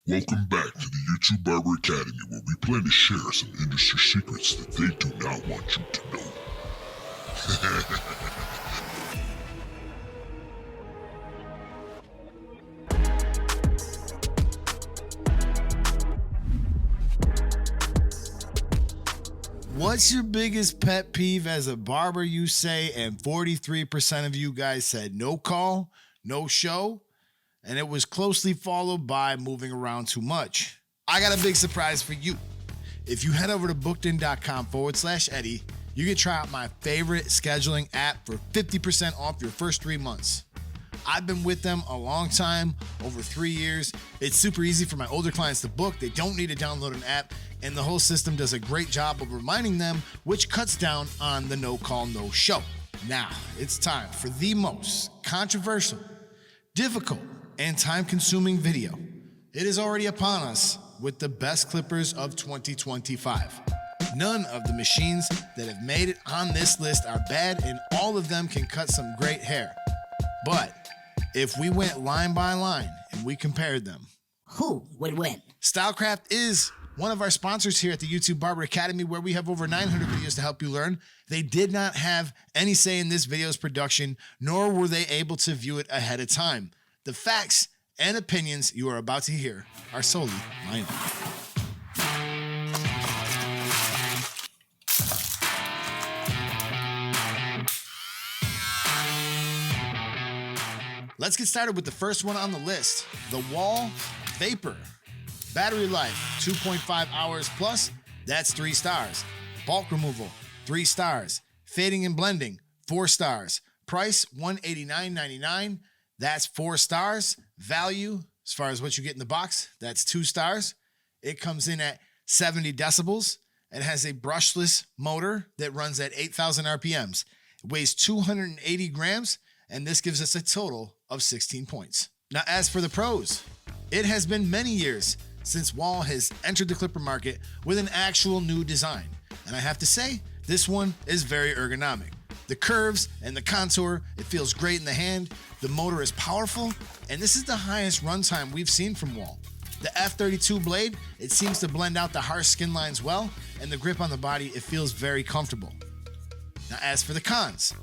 Welcome back to the YouTube Barber Academy, where we plan to share some industry secrets that they do not want you to know. What's your biggest pet peeve as a barber, you say? And 43% of you guys said no call, no show. And it was closely followed by moving around too much. I got a big surprise for you. If you head over to bookedin.com/Eddie, you can try out my favorite scheduling app for 50% off your first 3 months. I've been with them a long time, over 3 years. It's super easy for my older clients to book. They don't need to download an app, and the whole system does a great job of reminding them, which cuts down on the no call, no show. Now, it's time for the most controversial, difficult, and time-consuming video. It is already upon us with the best clippers of 2025. None of the machines that have made it on this list are bad, and all of them can cut some great hair. But if we went line by line and we compared them, who would win? Stylecraft is one of our sponsors here at the YouTube Barber Academy, where we have over 900 videos to help you learn. They did not have any say in this video's production, nor were they able to view it ahead of time. The facts and opinions you are about to hear are solely mine. Let's get started with the first one on the list, the Wahl Vapor. Battery life, 2.5 hours plus, that's 3 stars. Bulk removal, 3 stars. Fading and blending, 4 stars. Price, $189.99, that's 4 stars. Value, as far as what you get in the box, that's 2 stars. It comes in at 70 decibels. It has a brushless motor that runs at 8,000 RPMs. It weighs 280 grams, and this gives us a total of 16 points. Now, as for the pros, it has been many years since Wahl has entered the clipper market with an actual new design. And I have to say, this one is very ergonomic. The curves and the contour, it feels great in the hand. The motor is powerful, and this is the highest runtime we've seen from Wahl. The F32 blade, it seems to blend out the harsh skin lines well, and the grip on the body, it feels very comfortable. Now, as for the cons,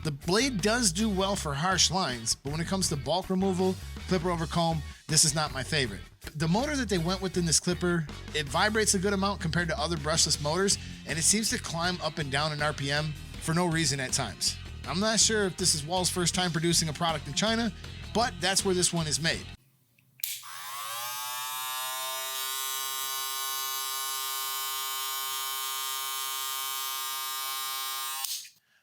the blade does do well for harsh lines, but when it comes to bulk removal, clipper over comb, this is not my favorite. The motor that they went with in this clipper, it vibrates a good amount compared to other brushless motors, and it seems to climb up and down in RPM for no reason at times. I'm not sure if this is Wahl's first time producing a product in China, but that's where this one is made.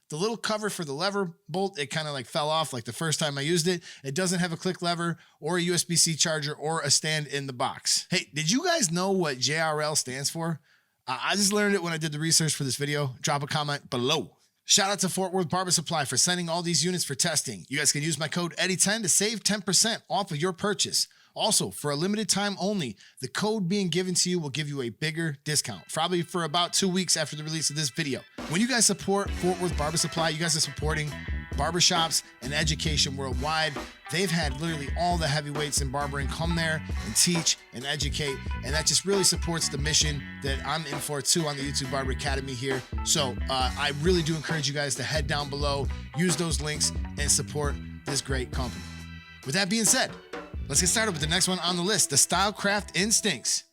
The little cover for the lever bolt, it kind of like fell off like the first time I used it. It doesn't have a click lever or a USB-C charger or a stand in the box. Hey, did you guys know what JRL stands for? I just learned it when I did the research for this video. Drop a comment below. Shout out to Fort Worth Barber Supply for sending all these units for testing. You guys can use my code Eddie10 to save 10% off of your purchase. Also, for a limited time only, the code being given to you will give you a bigger discount, probably for about 2 weeks after the release of this video. When you guys support Fort Worth Barber Supply, you guys are supporting barbershops and education worldwide. They've had literally all the heavyweights in barbering come there and teach and educate, and that just really supports the mission that I'm in for too on the YouTube Barber Academy here. So I really do encourage you guys to head down below, use those links, and support this great company. With that being said, let's get started with the next one on the list, the Stylecraft Instincts.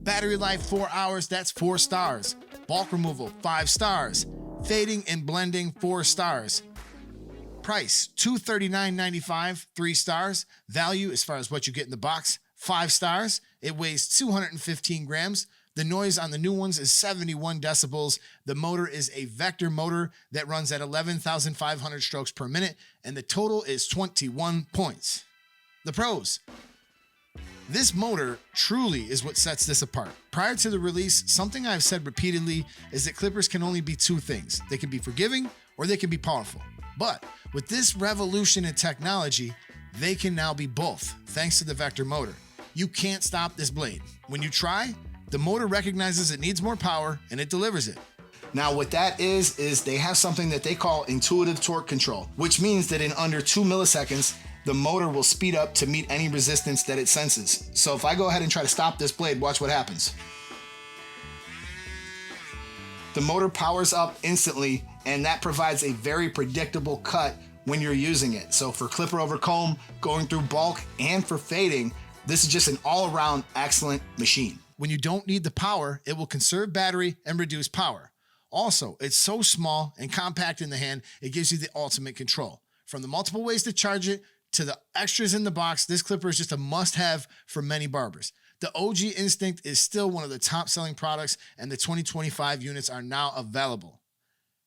Battery life, 4 hours, that's 4 stars. Bulk removal, 5 stars. Fading and blending, 4 stars. Price, $239.95, 3 stars. Value, as far as what you get in the box, 5 stars. It weighs 215 grams. The noise on the new ones is 71 decibels. The motor is a vector motor that runs at 11,500 strokes per minute, and the total is 21 points. The pros. This motor truly is what sets this apart. Prior to the release, something I've said repeatedly is that clippers can only be 2 things. They can be forgiving or they can be powerful. But with this revolution in technology, they can now be both, thanks to the vector motor. You can't stop this blade. When you try, the motor recognizes it needs more power and it delivers it. Now what that is they have something that they call intuitive torque control, which means that in under 2 milliseconds, the motor will speed up to meet any resistance that it senses. So if I go ahead and try to stop this blade, watch what happens. The motor powers up instantly, and that provides a very predictable cut when you're using it. So for clipper over comb, going through bulk, and for fading, this is just an all-around excellent machine. When you don't need the power, it will conserve battery and reduce power. Also, it's so small and compact in the hand, it gives you the ultimate control. From the multiple ways to charge it to the extras in the box, this clipper is just a must-have for many barbers. The OG Instinct is still one of the top-selling products, and the 2025 units are now available.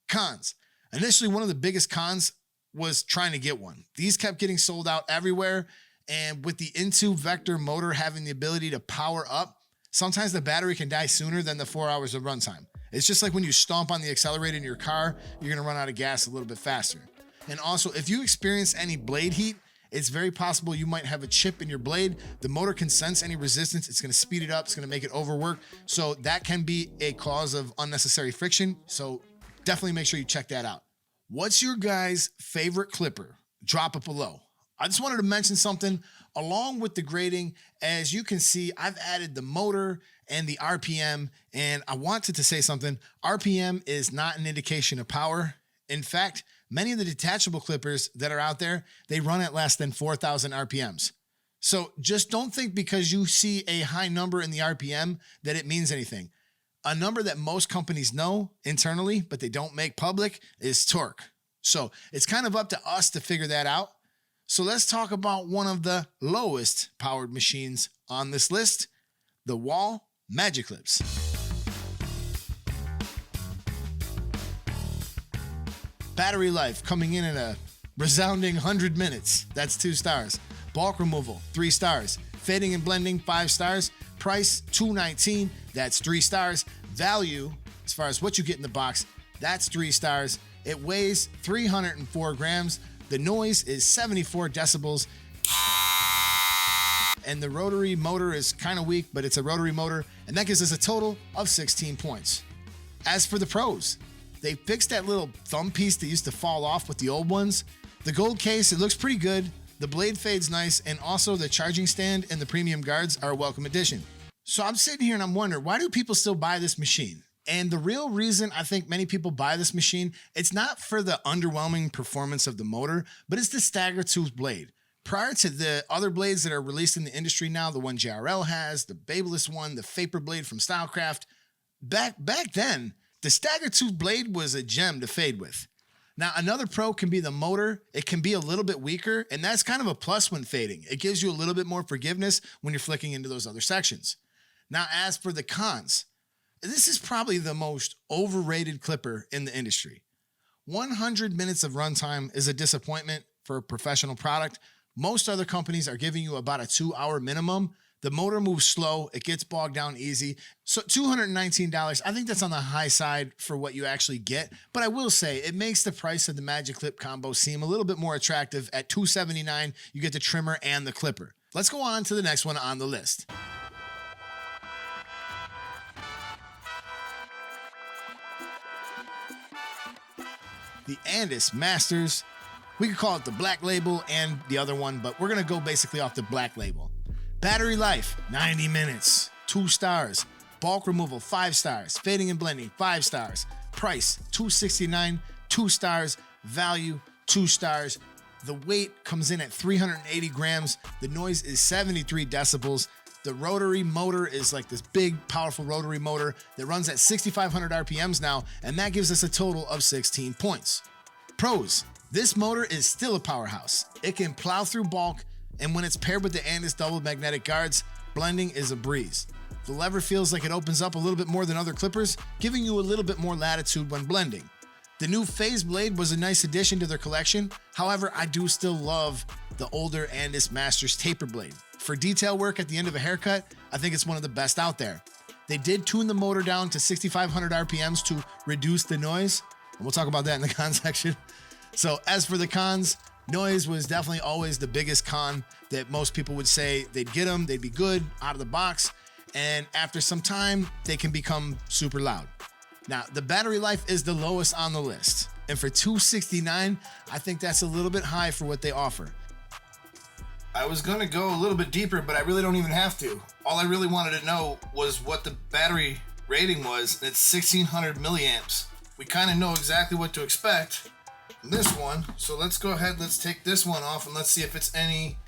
Cons. Initially, one of the biggest cons was trying to get one. These kept getting sold out everywhere, and with the Into Vector motor having the ability to power up, sometimes the battery can die sooner than the 4 hours of runtime. It's just like when you stomp on the accelerator in your car, you're gonna run out of gas a little bit faster. And also, if you experience any blade heat, it's very possible you might have a chip in your blade. The motor can sense any resistance. It's gonna speed it up. It's gonna make it overwork. So that can be a cause of unnecessary friction. So definitely make sure you check that out. What's your guys' favorite clipper? Drop it below. I just wanted to mention something along with the grading. As you can see, I've added the motor and the RPM, and I wanted to say something. RPM is not an indication of power. In fact, many of the detachable clippers that are out there, they run at less than 4,000 RPMs. So just don't think because you see a high number in the RPM that it means anything. A number that most companies know internally, but they don't make public, is torque. So it's kind of up to us to figure that out. So let's talk about one of the lowest powered machines on this list, the Wahl Magic Clips. Battery life coming in at a resounding 100 minutes. That's 2 stars. Bulk removal, 3 stars. Fading and blending, 5 stars. Price, $219. That's 3 stars. Value, as far as what you get in the box, that's 3 stars. It weighs 304 grams. The noise is 74 decibels. And the rotary motor is kind of weak, but it's a rotary motor. And that gives us a total of 16 points. As for the pros, they fixed that little thumb piece that used to fall off with the old ones. The gold case, it looks pretty good. The blade fade's nice. And also the charging stand and the premium guards are a welcome addition. So I'm sitting here and I'm wondering, why do people still buy this machine? And the real reason I think many people buy this machine, it's not for the underwhelming performance of the motor, but it's the stagger tooth blade. Prior to the other blades that are released in the industry now, the one JRL has, the Babyliss one, the Vapor blade from Stylecraft, back then, the stagger tooth blade was a gem to fade with. Now, another pro can be the motor. It can be a little bit weaker, and that's kind of a plus when fading. It gives you a little bit more forgiveness when you're flicking into those other sections. Now, as for the cons, this is probably the most overrated clipper in the industry. 100 minutes of runtime is a disappointment for a professional product. Most other companies are giving you about a 2-hour minimum. The motor moves slow. It gets bogged down easy. So $219, I think that's on the high side for what you actually get. But I will say it makes the price of the Magic Clip combo seem a little bit more attractive. At $279, you get the trimmer and the clipper. Let's go on to the next one on the list. The Andis Masters. We could call it the black label and the other one, but we're gonna go basically off the black label. Battery life, 90 minutes, 2 stars. Bulk removal, 5 stars. Fading and blending, 5 stars. Price, $269, 2 stars. Value, 2 stars. The weight comes in at 380 grams. The noise is 73 decibels. The rotary motor is like this big, powerful rotary motor that runs at 6,500 RPMs now, and that gives us a total of 16 points. Pros, this motor is still a powerhouse. It can plow through bulk, and when it's paired with the Andis double magnetic guards, blending is a breeze. The lever feels like it opens up a little bit more than other clippers, giving you a little bit more latitude when blending. The new phase blade was a nice addition to their collection. However, I do still love the older Andis Masters taper blade. For detail work at the end of a haircut, I think it's one of the best out there. They did tune the motor down to 6,500 RPMs to reduce the noise, and we'll talk about that in the cons section. So as for the cons, Noise was definitely always the biggest con that most people would say they'd get them, they'd be good out of the box, and after some time, they can become super loud. Now, the battery life is the lowest on the list, and for $269, I think that's a little bit high for what they offer. I was gonna go a little bit deeper, but I really don't even have to. All I really wanted to know was what the battery rating was, and it's 1600 milliamps. We kind of know exactly what to expect from this one, so let's go ahead, let's take this one off, and let's see if it's any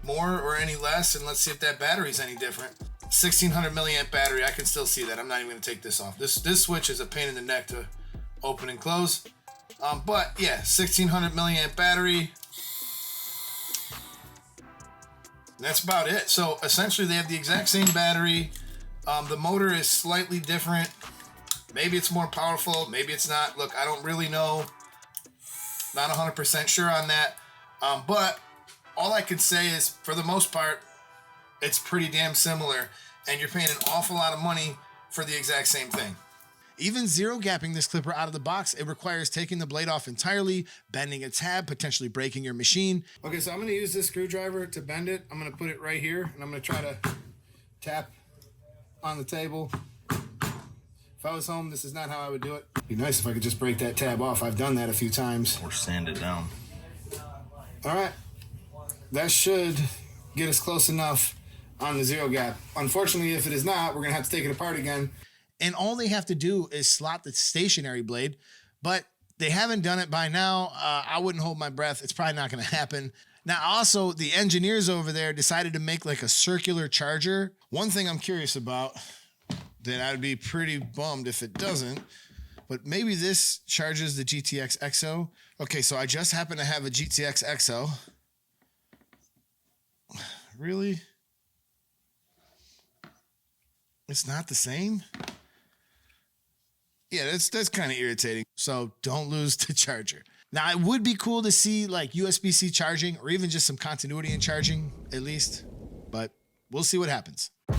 more or any less, and let's see if that battery's any different. 1600 milliamp battery, I can still see that. I'm not even gonna take this off. This switch is a pain in the neck to open and close. But yeah, 1600 milliamp battery. That's about it. So essentially they have the exact same battery. The motor is slightly different. Maybe it's more powerful, maybe it's not. Look, I don't really know. Not 100% sure on that. But all I can say is, for the most part, it's pretty damn similar, and you're paying an awful lot of money for the exact same thing. Even zero gapping this clipper out of the box, it requires taking the blade off entirely, bending a tab, potentially breaking your machine. Okay, so I'm gonna use this screwdriver to bend it. I'm gonna put it right here, and I'm gonna try to tap on the table. If I was home, this is not how I would do it. It'd be nice if I could just break that tab off. I've done that a few times. Or sand it down. All right, that should get us close enough on the zero gap. Unfortunately, if it is not, we're gonna have to take it apart again. And all they have to do is slot the stationary blade, but they haven't done it by now. I wouldn't hold my breath. It's probably not gonna happen. Now, also, the engineers over there decided to make like a circular charger. One thing I'm curious about, that I'd be pretty bummed if it doesn't, but maybe this charges the GTX XO. Okay, so I just happen to have a GTX XO. Really? It's not the same? Yeah, that's kind of irritating. So don't lose the charger. Now, it would be cool to see like USB-C charging, or even just some continuity in charging at least, but we'll see what happens. The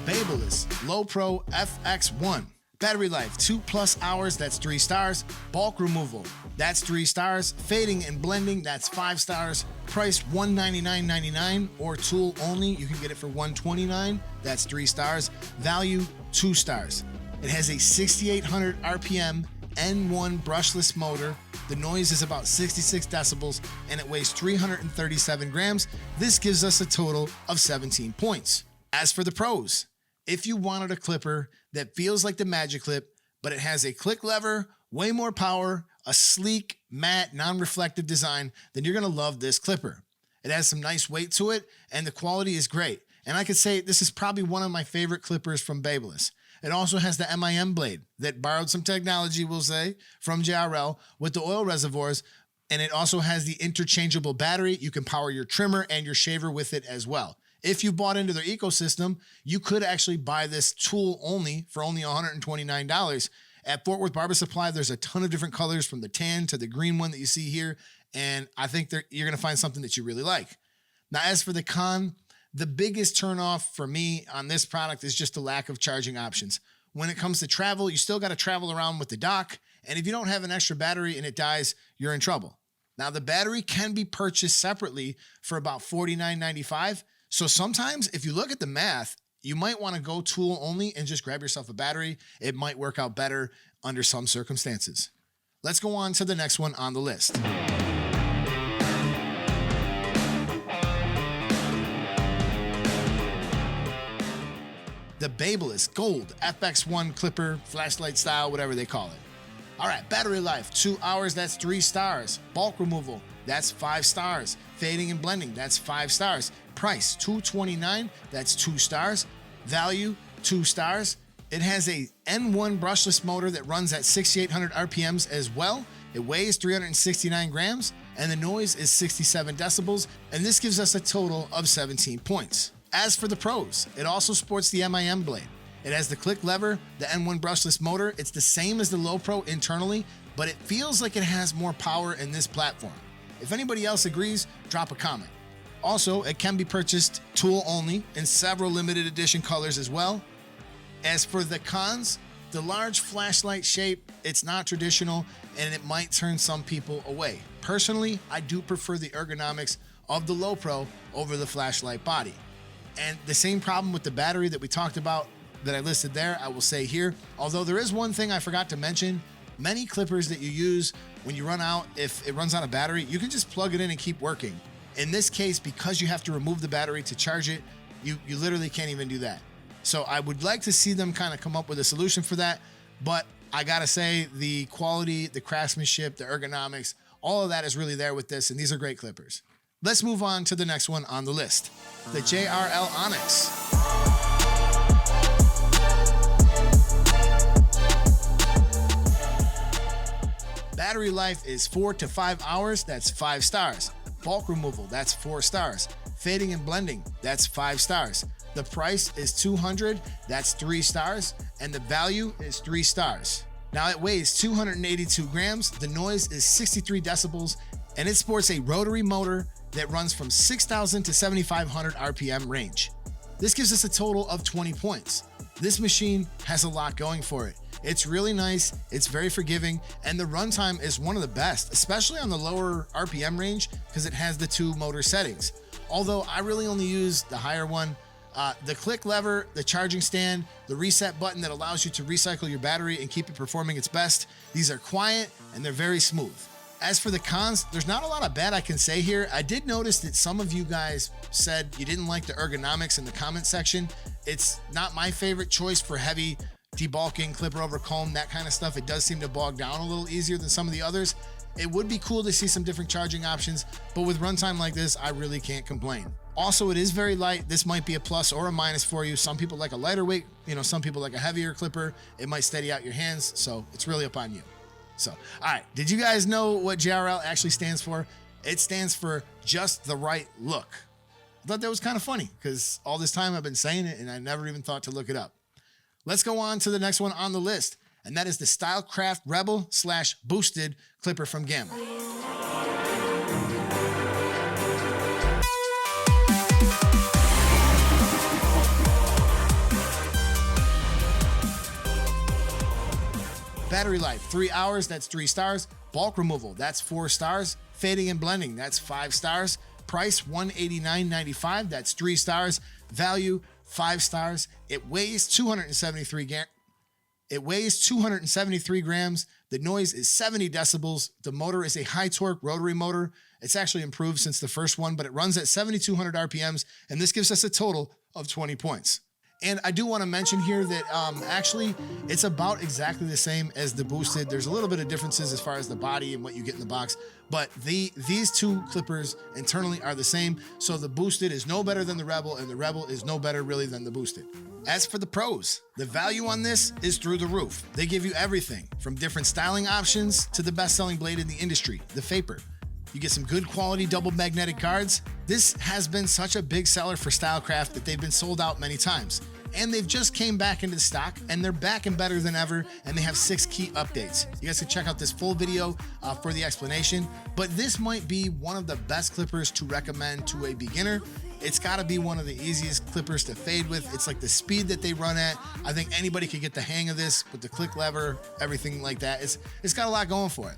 Babyliss LowPro FXone. Battery life, 2+ hours, that's 3 stars. Bulk removal, that's 3 stars. Fading and blending, that's 5 stars. Price $199.99, or tool only, you can get it for $129, that's 3 stars. Value, 2 stars. It has a 6,800 RPM N1 brushless motor. The noise is about 66 decibels, and it weighs 337 grams. This gives us a total of 17 points. As for the pros, if you wanted a clipper that feels like the Magic Clip, but it has a click lever, way more power, a sleek, matte, non-reflective design, then you're gonna love this clipper. It has some nice weight to it, and the quality is great. And I could say this is probably one of my favorite clippers from Babyliss. It also has the MIM blade that borrowed some technology, we'll say, from JRL with the oil reservoirs, and it also has the interchangeable battery. You can power your trimmer and your shaver with it as well. If you bought into their ecosystem, you could actually buy this tool only for only $129. At Fort Worth Barber Supply, there's a ton of different colors, from the tan to the green one that you see here, and I think you're gonna find something that you really like. Now, as for the con, the biggest turnoff for me on this product is just the lack of charging options. When it comes to travel, you still gotta travel around with the dock, and if you don't have an extra battery and it dies, you're in trouble. Now, the battery can be purchased separately for about $49.95. So sometimes if you look at the math, you might want to go tool only and just grab yourself a battery. It might work out better under some circumstances. Let's go on to the next one on the list. The Babyliss Gold FXone Clipper, flashlight style, whatever they call it. All right, battery life, 2 hours, that's 3 stars. Bulk removal, that's 5 stars. Fading and blending, that's 5 stars. Price, $229, that's 2 stars. Value, 2 stars. It has a N1 brushless motor that runs at 6,800 RPMs as well. It weighs 369 grams, and the noise is 67 decibels, and this gives us a total of 17 points. As for the pros, it also sports the MIM blade. It has the click lever, the N1 brushless motor. It's the same as the LowPro internally, but it feels like it has more power in this platform. If anybody else agrees, drop a comment. Also, it can be purchased tool only in several limited edition colors as well. As for the cons, The large flashlight shape, it's not traditional and it might turn some people away. Personally, I do prefer the ergonomics of the LowPro over the flashlight body. And the same problem with the battery that we talked about that I listed there, I will say here. Although there is one thing I forgot to mention, many clippers that you use when you run out, if it runs out of battery, you can just plug it in and keep working. In this case, because you have to remove the battery to charge it, you literally can't even do that. So I would like to see them kind of come up with a solution for that. But I gotta say, the quality, the craftsmanship, the ergonomics, all of that is really there with this, and these are great clippers. Let's move on to the next one on the list, the JRL ONYX. Battery life is 4 to 5 hours, that's 5 stars. Bulk removal, that's 4 stars. Fading and blending, that's 5 stars. The price is $200, that's 3 stars. And the value is 3 stars. Now it weighs 282 grams, the noise is 63 decibels, and it sports a rotary motor that runs from 6,000 to 7,500 RPM range. This gives us a total of 20 points. This machine has a lot going for it. It's really nice, it's very forgiving, and the runtime is one of the best, especially on the lower RPM range because it has the 2 motor settings. Although I really only use the higher one. The click lever, the charging stand, the reset button that allows you to recycle your battery and keep it performing its best. These are quiet and they're very smooth. As for the cons, there's not a lot of bad I can say here. I did notice that some of you guys said you didn't like the ergonomics in the comment section. It's not my favorite choice for heavy debulking, clipper over comb, that kind of stuff. It does seem to bog down a little easier than some of the others. It would be cool to see some different charging options, but with runtime like this, I really can't complain. Also, it is very light. This might be a plus or a minus for you. Some people like a lighter weight, some people like a heavier clipper. It might steady out your hands, so it's really up on you. So, all right, did you guys know what JRL actually stands for? It stands for just the right look. I thought that was kind of funny because all this time I've been saying it and I never even thought to look it up. Let's go on to the next one on the list, and that is the Stylecraft Rebel/Boosted clipper from Gamma. Battery life, 3 hours, that's 3 stars. Bulk removal, that's 4 stars. Fading and blending, that's 5 stars. Price, $189.95, that's 3 stars. Value, 5 stars. It weighs 273 grams. The noise is 70 decibels. The motor is a high torque rotary motor. It's actually improved since the first one, but it runs at 7,200 RPMs, and this gives us a total of 20 points. And I do want to mention here that actually it's about exactly the same as the Boosted. There's a little bit of differences as far as the body and what you get in the box, but these 2 clippers internally are the same. So the Boosted is no better than the Rebel, and the Rebel is no better really than the Boosted. As for the pros, the value on this is through the roof. They give you everything from different styling options to the best-selling blade in the industry, the Vapor. You get some good quality double magnetic guards. This has been such a big seller for Stylecraft that they've been sold out many times. And they've just came back into stock, and they're back and better than ever, and they have 6 key updates. You guys can check out this full video for the explanation, but this might be one of the best clippers to recommend to a beginner. It's gotta be one of the easiest clippers to fade with. It's like the speed that they run at. I think anybody could get the hang of this with the click lever, everything like that. It's got a lot going for it.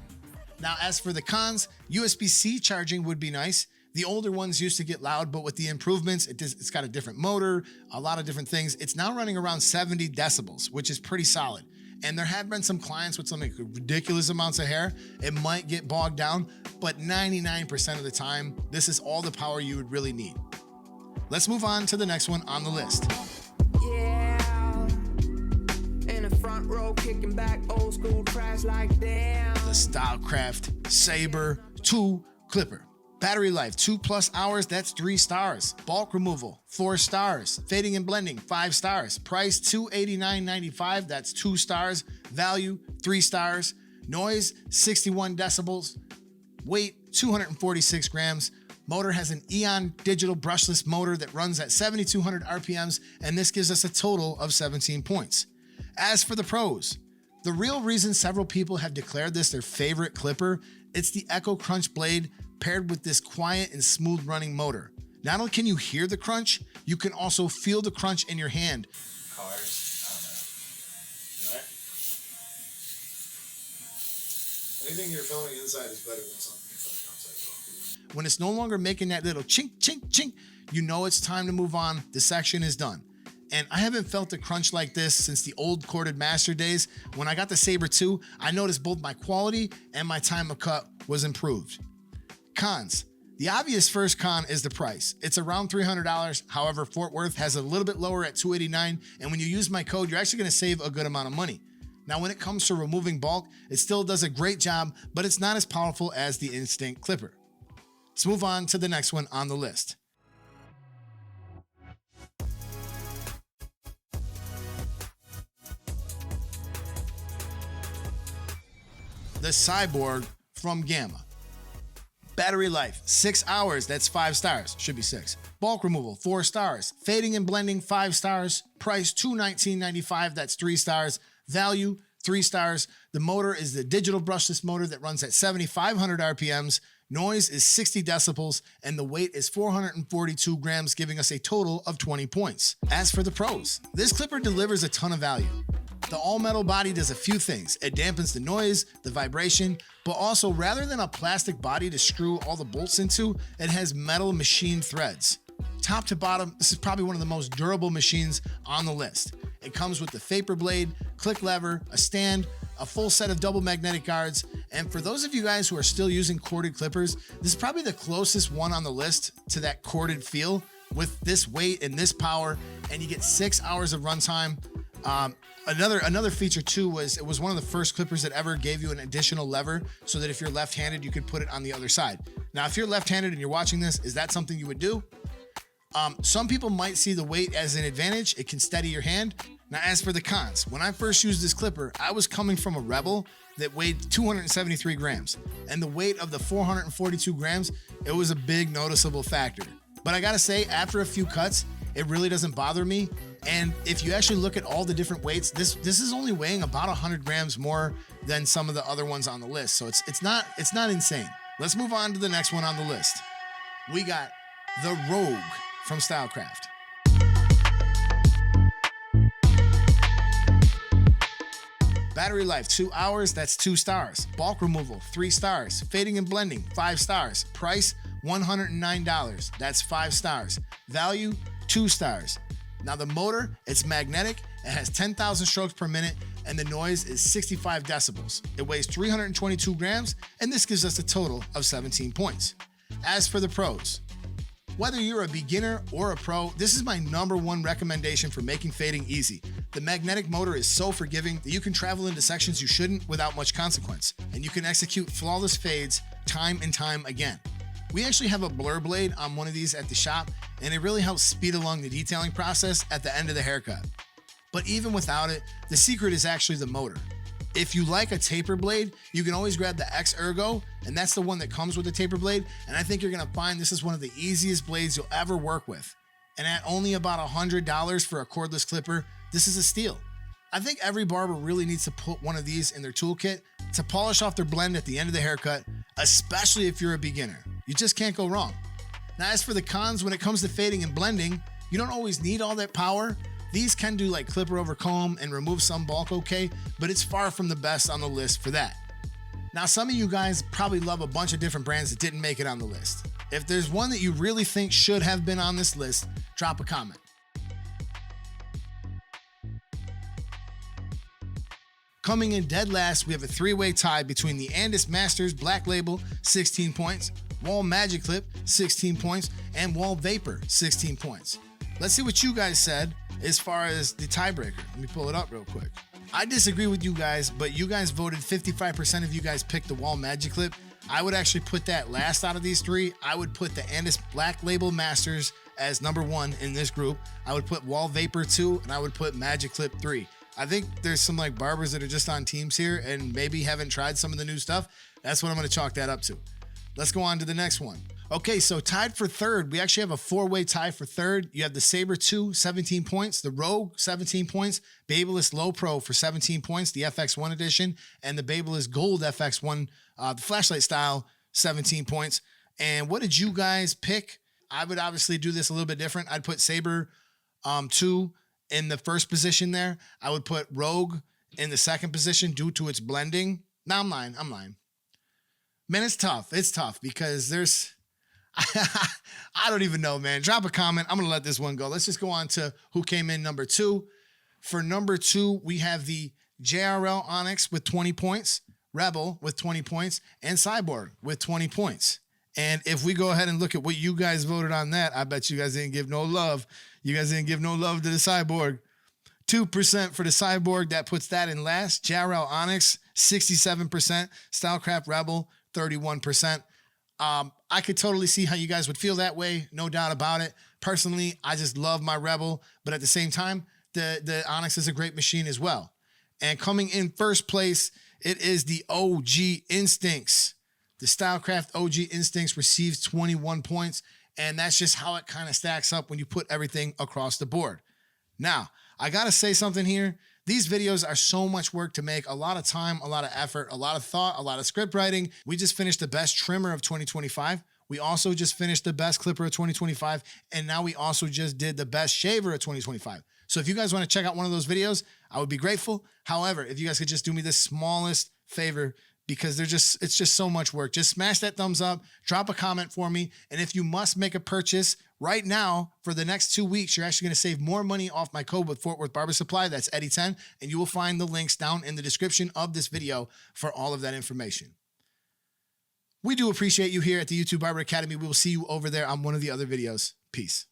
Now, as for the cons, USB-C charging would be nice. The older ones used to get loud, but with the improvements, it's got a different motor, a lot of different things. It's now running around 70 decibels, which is pretty solid. And there have been some clients with some ridiculous amounts of hair. It might get bogged down, but 99% of the time, this is all the power you would really need. Let's move on to the next one on the list. Yeah, in the front row, kicking back, old school trash like damn. The Stylecraft Saber 2 clipper. Battery life, 2+ hours, that's 3 stars. Bulk removal, 4 stars. Fading and blending, 5 stars. Price, $289.95, that's 2 stars. Value, 3 stars. Noise, 61 decibels. Weight, 246 grams. Motor has an Eon digital brushless motor that runs at 7,200 RPMs, and this gives us a total of 17 points. As for the pros, the real reason several people have declared this their favorite clipper, it's the Echo Crunch blade paired with this quiet and smooth running motor. Not only can you hear the crunch, you can also feel the crunch in your hand. Cars, I don't know. Anything you're filming inside is better than something you're filming outside. When it's no longer making that little chink, chink, chink, you know it's time to move on. The section is done. And I haven't felt a crunch like this since the old corded master days. When I got the Saber 2, I noticed both my quality and my time of cut was improved. Cons. The obvious first con is the price. It's around $300. However, Fort Worth has a little bit lower at $289. And when you use my code, you're actually going to save a good amount of money. Now, when it comes to removing bulk, it still does a great job, but it's not as powerful as the Instinct Clipper. Let's move on to the next one on the list. The Cyborg from Gamma. Battery life, 6 hours, that's 5 stars, should be 6. Bulk removal, 4 stars. Fading and blending, 5 stars. Price, $219.95, that's 3 stars. Value, 3 stars. The motor is the digital brushless motor that runs at 7,500 RPMs. Noise is 60 decibels, and the weight is 442 grams, giving us a total of 20 points. As for the pros, this clipper delivers a ton of value. The all-metal body does a few things. It dampens the noise, the vibration, but also rather than a plastic body to screw all the bolts into, it has metal machine threads. Top to bottom, this is probably one of the most durable machines on the list. It comes with the Vapor blade, click lever, a stand, a full set of double magnetic guards, and for those of you guys who are still using corded clippers, this is probably the closest one on the list to that corded feel with this weight and this power, and you get 6 hours of runtime. Another feature too was it was one of the first clippers that ever gave you an additional lever so that if you're left-handed, you could put it on the other side. Now, if you're left-handed and you're watching this, is that something you would do? Some people might see the weight as an advantage. It can steady your hand. Now, as for the cons, when I first used this clipper, I was coming from a Rebel that weighed 273 grams, and the weight of the 442 grams, it was a big noticeable factor. But I gotta say, after a few cuts, it really doesn't bother me. And if you actually look at all the different weights, this is only weighing about 100 grams more than some of the other ones on the list. So it's not insane. Let's move on to the next one on the list. We got the Rogue from Stylecraft. Battery life, 2 hours, that's 2 stars. Bulk removal, 3 stars. Fading and blending, 5 stars. Price, $109, that's 5 stars. Value, 2 stars. Now the motor, it's magnetic, it has 10,000 strokes per minute, and the noise is 65 decibels. It weighs 322 grams, and this gives us a total of 17 points. As for the pros, whether you're a beginner or a pro, this is my #1 recommendation for making fading easy. The magnetic motor is so forgiving that you can travel into sections you shouldn't without much consequence, and you can execute flawless fades time and time again. We actually have a blur blade on one of these at the shop, and it really helps speed along the detailing process at the end of the haircut. But even without it, the secret is actually the motor. If you like a taper blade, you can always grab the Ergo, and that's the one that comes with the taper blade, and I think you're gonna find this is one of the easiest blades you'll ever work with. And at only about $100 for a cordless clipper, this is a steal. I think every barber really needs to put one of these in their toolkit to polish off their blend at the end of the haircut, especially if you're a beginner. You just can't go wrong. Now, as for the cons, when it comes to fading and blending, you don't always need all that power. These can do like clipper over comb and remove some bulk okay, but it's far from the best on the list for that. Now, some of you guys probably love a bunch of different brands that didn't make it on the list. If there's one that you really think should have been on this list, drop a comment. Coming in dead last, we have a 3-way tie between the Andis Masters Black Label, 16 points, Wahl Magic Clip, 16 points, and Wahl Vapor, 16 points. Let's see what you guys said as far as the tiebreaker. Let me pull it up real quick. I disagree with you guys, but you guys voted 55% of you guys picked the Wahl Magic Clip. I would actually put that last out of these 3. I would put the Andis Black Label Masters as #1 in this group. I would put Wahl Vapor 2, and I would put Magic Clip 3. I think there's some like barbers that are just on teams here and maybe haven't tried some of the new stuff. That's what I'm going to chalk that up to. Let's go on to the next one. Okay, so tied for third, we actually have a 4-way tie for third. You have the Saber 2, 17 points, the Rogue, 17 points, Babyliss LowPro for 17 points, the FXone edition, and the Babyliss Gold FX1, the flashlight style, 17 points. And what did you guys pick? I would obviously do this a little bit different. I'd put Saber 2 in the first position there. I would put Rogue in the second position due to its blending. No, I'm lying. Man, it's tough. It's tough because there's, I don't even know, man. Drop a comment. I'm going to let this one go. Let's just go on to who came in number 2. For number 2, we have the JRL ONYX with 20 points, Rebel with 20 points, and Cyborg with 20 points. And if we go ahead and look at what you guys voted on that, I bet you guys didn't give no love. You guys didn't give no love to the Cyborg. 2% for the Cyborg. That puts that in last. JRL ONYX, 67%. Stylecraft Rebel, 31%. I could totally see how you guys would feel that way. No doubt about it. Personally, I just love my Rebel. But at the same time, the ONYX is a great machine as well. And coming in first place, it is the OG Instincts. The Stylecraft OG Instincts receives 21 points. And that's just how it kind of stacks up when you put everything across the board. Now, I got to say something here. These videos are so much work to make, a lot of time, a lot of effort, a lot of thought, a lot of script writing. We just finished the best trimmer of 2025. We also just finished the best clipper of 2025. And now we also just did the best shaver of 2025. So if you guys want to check out one of those videos, I would be grateful. However, if you guys could just do me the smallest favor, because it's just so much work. Just smash that thumbs up, drop a comment for me. And if you must make a purchase right now for the next 2 weeks, you're actually going to save more money off my code with Fort Worth Barber Supply. That's Eddie 10. And you will find the links down in the description of this video for all of that information. We do appreciate you here at the YouTube Barber Academy. We will see you over there on one of the other videos. Peace.